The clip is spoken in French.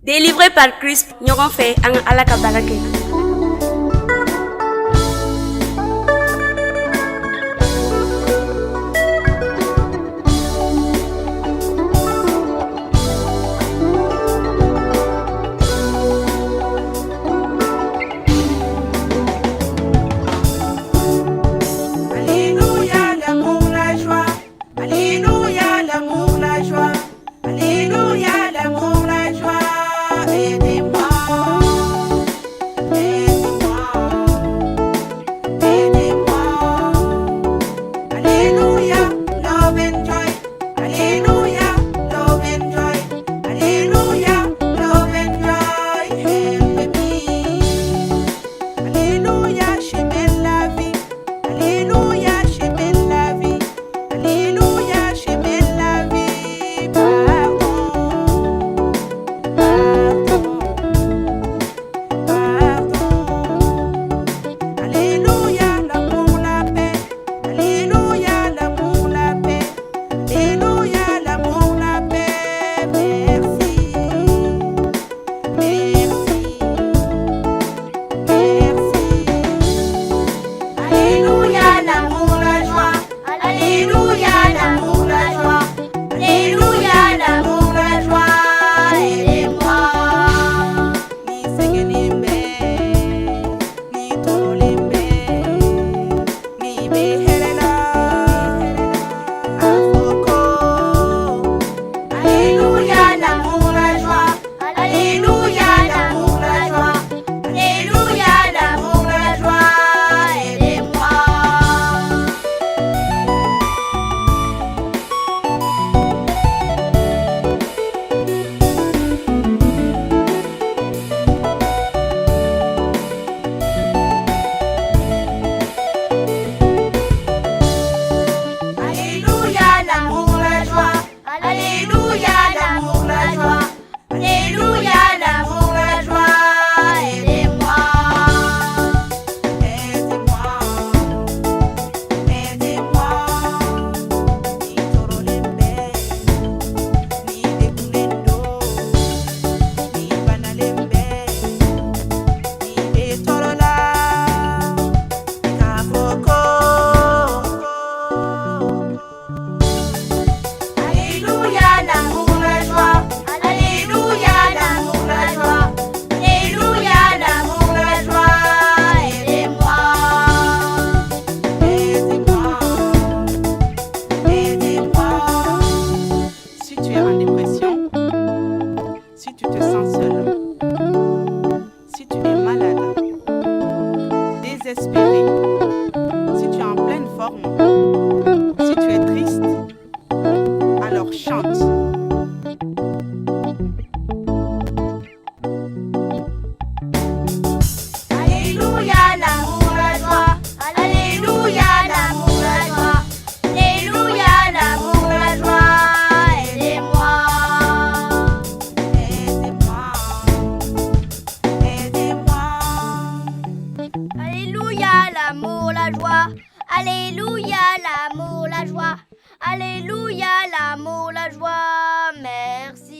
Délivré par Christ, ɲɔgɔn fɛ an ka Ala ka baara kɛ. Si tu es en pleine forme, si tu es triste, alors chante. Alléluia, l'amour, la joie. Alléluia, l'amour, la joie. Alléluia, l'amour, la joie. Aidez-moi. Aidez-moi. Aidez-moi. Alléluia, l'amour, la joie. Alléluia, l'amour, la joie. Alléluia, l'amour, la joie. Merci.